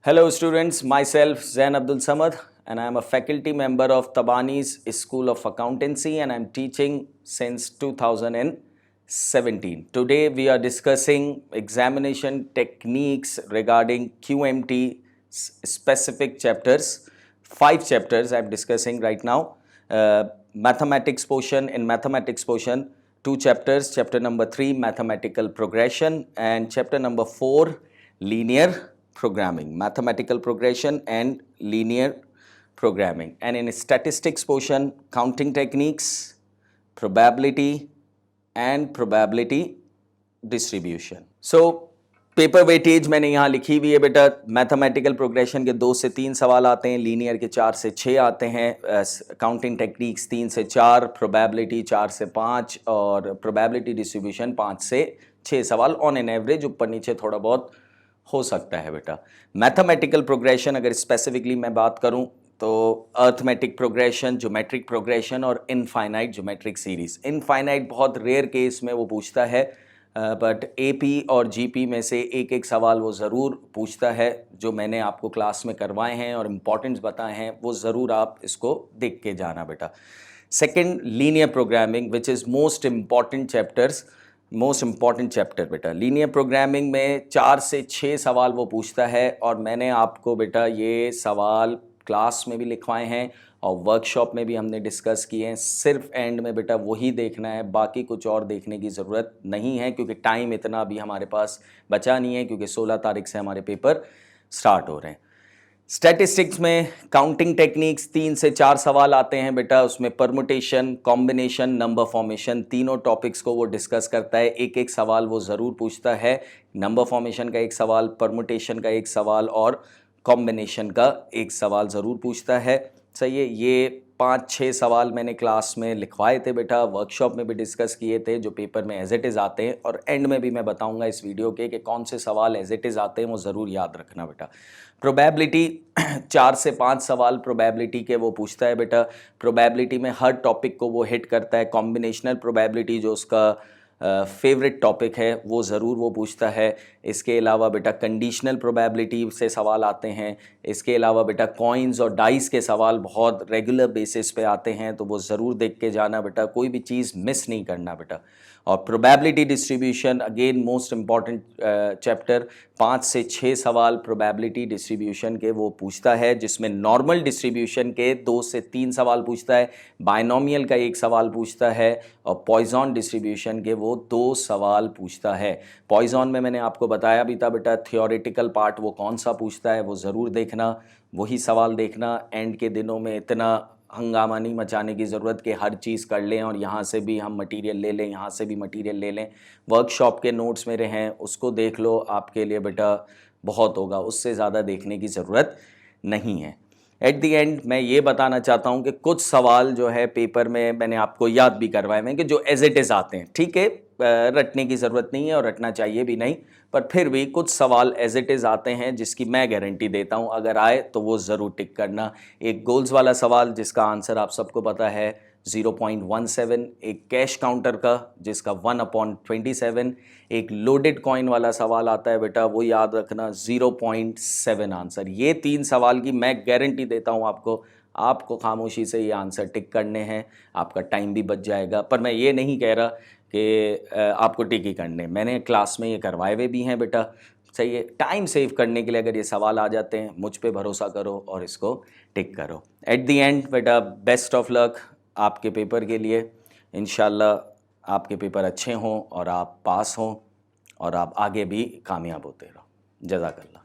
Hello students, myself Zain Abdul Samad and I am a faculty member of Tabani's School of Accountancy and I am teaching since 2017. Today we are discussing examination techniques regarding QMT specific chapters. 5 chapters I am discussing right now. Mathematics portion, 2 chapters, chapter number 3 mathematical progression and chapter number 4 linear programming, mathematical progression and linear programming. And in statistics portion, counting techniques, probability and probability distribution. So paper weightage मैंने यहाँ लिखी हुई है बेटा. Mathematical progression के 2 से 3 सवाल आते हैं, लीनियर के 4 से 6 आते हैं, काउंटिंग टेक्निक्स 3 से 4, प्रोबेबिलिटी 4 से 5 और प्रोबेबिलिटी डिस्ट्रीब्यूशन 5 से 6 सवाल ऑन एन एवरेज, ऊपर नीचे थोड़ा बहुत हो सकता है बेटा. मैथमेटिकल प्रोग्रेशन अगर स्पेसिफिकली मैं बात करूं तो अर्थमेटिक प्रोग्रेशन, ज्योमेट्रिक प्रोग्रेशन और इनफाइनाइट ज्योमेट्रिक सीरीज. इनफाइनाइट बहुत रेयर केस में वो पूछता है, बट एपी और जीपी में से एक एक सवाल वो ज़रूर पूछता है. जो मैंने आपको क्लास में करवाए हैं और इम्पॉर्टेंट्स बताए हैं वो ज़रूर आप इसको देख के जाना बेटा. Second, linear programming which is most important chapter बेटा. लीनियर प्रोग्रामिंग में 4 से 6 सवाल वो पूछता है और मैंने आपको बेटा ये सवाल क्लास में भी लिखवाए हैं और वर्कशॉप में भी हमने डिस्कस किए हैं. सिर्फ एंड में बेटा वही देखना है, बाकी कुछ और देखने की ज़रूरत नहीं है क्योंकि टाइम इतना भी हमारे पास बचा नहीं है क्योंकि 16 तारीख से हमारे पेपर स्टार्ट हो रहे हैं. स्टैटिस्टिक्स में काउंटिंग टेक्निक्स 3 से 4 सवाल आते हैं बेटा. उसमें परमुटेशन, कॉम्बिनेशन, नंबर फॉर्मेशन, तीनों टॉपिक्स को वो डिस्कस करता है. एक एक सवाल वो ज़रूर पूछता है. नंबर फॉर्मेशन का एक सवाल, परमुटेशन का एक सवाल और कॉम्बिनेशन का एक सवाल ज़रूर पूछता है. सही है. ये 5-6 सवाल मैंने क्लास में लिखवाए थे बेटा, वर्कशॉप में भी डिस्कस किए थे, जो पेपर में एज इट इज़ आते हैं और एंड में भी मैं बताऊंगा इस वीडियो के कि कौन से सवाल एज इट इज़ आते हैं, वो ज़रूर याद रखना बेटा. प्रोबेबिलिटी 4 से 5 सवाल प्रोबेबिलिटी के वो पूछता है बेटा. प्रोबेबिलिटी में हर टॉपिक को वो हिट करता है. कॉम्बिनेशनल प्रोबेबिलिटी जो उसका फेवरेट टॉपिक है वो ज़रूर वो पूछता है. इसके अलावा बेटा कंडीशनल प्रोबेबिलिटी से सवाल आते हैं. इसके अलावा बेटा कॉइन्स और डाइस के सवाल बहुत रेगुलर बेसिस पे आते हैं, तो वो ज़रूर देख के जाना बेटा, कोई भी चीज़ मिस नहीं करना बेटा. और probability distribution again most important chapter. 5 से 6 सवाल प्रोबेबिलिटी डिस्ट्रीब्यूशन के वो पूछता है, जिसमें नॉर्मल डिस्ट्रीब्यूशन के 2 से 3 सवाल पूछता है, बायनोमियल का एक सवाल पूछता है और पॉइजन डिस्ट्रीब्यूशन के वो 2 सवाल पूछता है. पॉइजन में मैंने आपको बताया भी था बेटा, थियोरेटिकल पार्ट वो कौन सा पूछता है वो ज़रूर देखना, वही सवाल देखना. एंड के दिनों में इतना हंगामा नहीं मचाने की ज़रूरत कि हर चीज़ कर लें और यहाँ से भी हम मटेरियल ले लें, यहाँ से भी मटेरियल ले लें. वर्कशॉप के नोट्स मेरे हैं, उसको देख लो, आपके लिए बेटा बहुत होगा, उससे ज़्यादा देखने की ज़रूरत नहीं है. एट दी एंड मैं ये बताना चाहता हूँ कि कुछ सवाल जो है पेपर में मैंने आपको याद भी करवाए हैं कि जो एज इट इज़ आते हैं. ठीक है, रटने की ज़रूरत नहीं है और रटना चाहिए भी नहीं, पर फिर भी कुछ सवाल एज इट इज़ आते हैं जिसकी मैं गारंटी देता हूं अगर आए तो वो ज़रूर टिक करना. एक गोल्स वाला सवाल जिसका आंसर आप सबको पता है 0.17, एक कैश काउंटर का जिसका 1/27, एक लोडेड कॉइन वाला सवाल आता है बेटा, वो याद रखना 0.7 आंसर. ये 3 सवाल की मैं गारंटी देता हूँ आपको खामोशी से ये आंसर टिक करने हैं, आपका टाइम भी बच जाएगा. पर मैं ये नहीं कह रहा कि आपको टिक ही करने, मैंने क्लास में ये करवाए हुए भी हैं बेटा. सही है. टाइम सेव करने के लिए अगर ये सवाल आ जाते हैं, मुझ पे भरोसा करो और इसको टिक करो. एट दी एंड बेटा बेस्ट ऑफ लक आपके पेपर के लिए. इंशाल्लाह आपके पेपर अच्छे हों और आप पास हों और आप आगे भी कामयाब होते रहो. जज़ाकल्लाह.